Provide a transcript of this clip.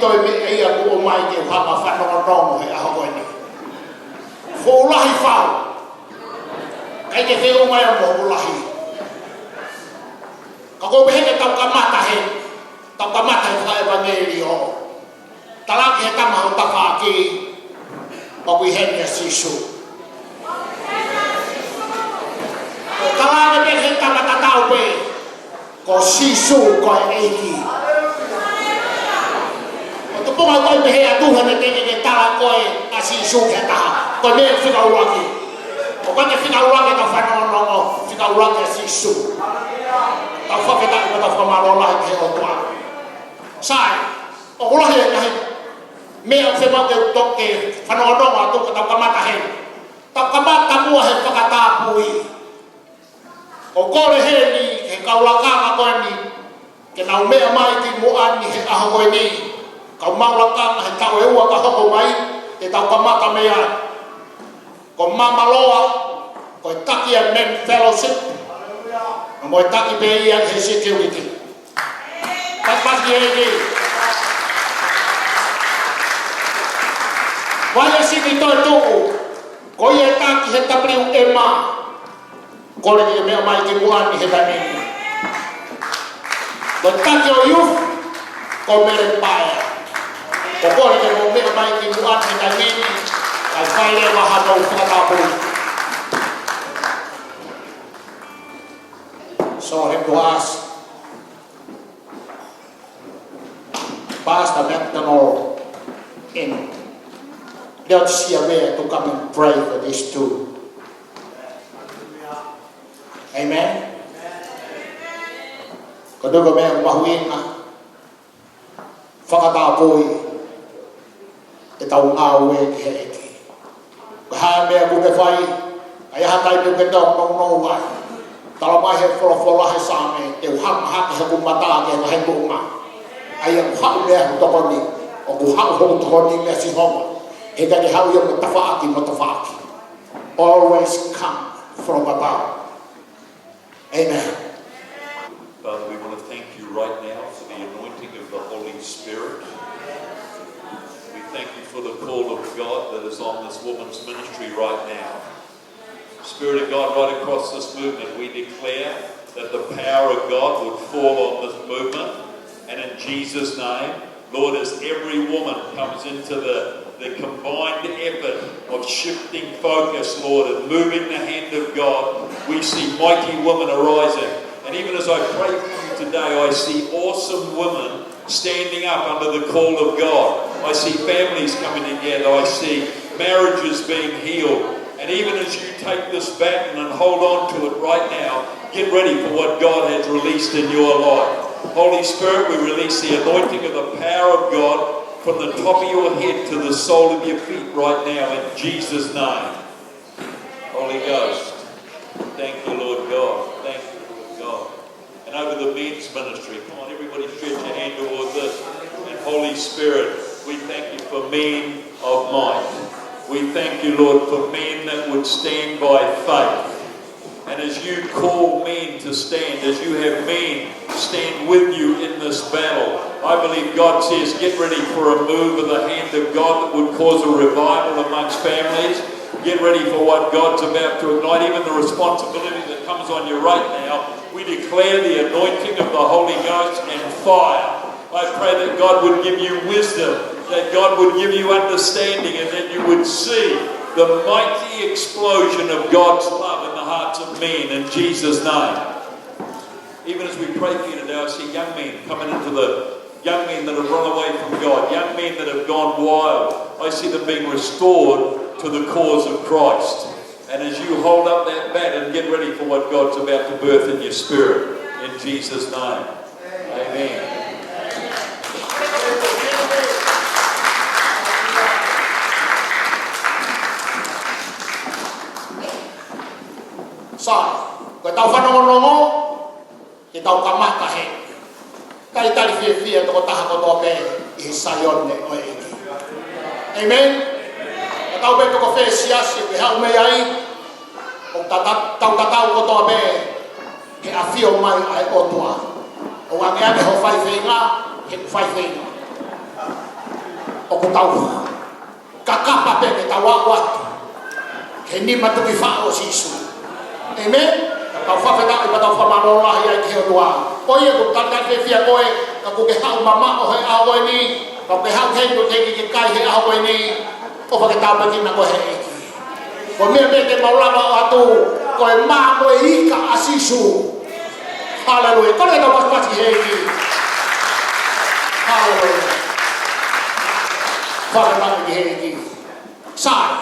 to me e ia ko mai ke hanga whanonga he aho koe ni. Fōlahi whao. Kai ke wheo mai a mo ulahi. Ka ko behe ke tau kamata he. Tau kamata he whae evangelio. Talaki he tama o tawhaki. O kui henia sisu. Talaki he tama tatau pe. Ko sisu ko e eiki. Punga koe pehe a tuha ne teke ke tala koe a sisu ke taha. Koe mea whika uraki. O koe te whika uraki tau whanongonongo, whika uraki a sisu. Tau whaketaki pa tau whamarolahi ke o toa. Sai, o ulahi e kahi mea whima ke toke whanongonongo a tuka tau kamata he. Tau kamata mua he whakatāpui. O kore he ni he kaulakanga koe ni ke nau mea mai ki mua ni he aho koe ni. Kau maulaka he tau e ua ka hoko mai, e tau kamata mea. Ko mamaloa, ko e taki a men fellowship, no mo e taki pe ia he security. Papaki e ki. Wale siki toi tuku, ko i e taki he tapriu e ma, kore ki e mea mai ki muani he tanini. Ko taki o youth, ko mere pae. Ko kore ke mo mea mai ki muan he tanini, kai whaere waha tau whakatapuri. So I have to ask Pastor McDonald in Laodicea where to come and pray for these two. Amen. Ko dugo mea mahuinga whakatapuri. E tau ngā ue ki he eki. Ko hā mea ku ke whai, ai hatai me ke tau nau ngai. Tala mai he whola he sāme, te uhama haka he kumata ke he kunga. Ai e hau mea hu tokoni, o ku hau hou tokoni mea si honga. He kake hau ia mo tawhaaki. Always come from above. Amen. Father, we want to thank you right now for the anointing of the Holy Spirit. Thank you for the call of God that is on this woman's ministry right now. Spirit of God, right across this movement, we declare that the power of God would fall on this movement. And in Jesus' name, Lord, as every woman comes into the combined effort of shifting focus, Lord, and moving the hand of God, we see mighty women arising. And even as I pray for you today, I see awesome women standing up under the call of God. I see families coming together. I see marriages being healed. And even as you take this baton and hold on to it right now, get ready for what God has released in your life. Holy Spirit, we release the anointing of the power of God from the top of your head to the sole of your feet right now in Jesus' name. Holy Ghost, thank you, Lord God. Thank you, Lord God. And over the men's ministry, come on, everybody stretch your hand towards this. And Holy Spirit, we thank you for men of might. We thank you, Lord, for men that would stand by faith. And as you call men to stand, as you have men stand with you in this battle, I believe God says, get ready for a move of the hand of God that would cause a revival amongst families. Get ready for what God's about to ignite, even the responsibility that comes on you right now. We declare the anointing of the Holy Ghost and fire. I pray that God would give you wisdom, that God would give you understanding, and that you would see the mighty explosion of God's love in the hearts of men in Jesus' name. Even as we pray for you today, I see young men coming into young men that have run away from God, young men that have gone wild. I see them being restored to the cause of Christ. And as you hold up that baton, get ready for what God's about to birth in your spirit. In Jesus' name. Amen. Sa, ko tau whanongonongo, ki tau kamata he. Kai tali fia toko taha ko toa pe i Sion ne o eki. Amen. Ko tau pe toko fe siasi ki hau mei ai, o tau tatau ko toa pe ke a fio mai ai o tua. O wangeane ho whai whenga, he whai whenga. o ko tau kakapa pe ke tawa watu ke ni matu ki fa o sisu amen tau fa peta i tau fa manola ia ki ho tua o ia ko tata ke fia koe ka ko ke hau mama o he a o ni ka ke hau he ko ke ki kai he a o ni o fa ke tau pe ki na ko he ki ko me te maulama o atu ko e ma ko e ika asisu hallelujah ko le no pas he ki hallelujah Father, he ki sai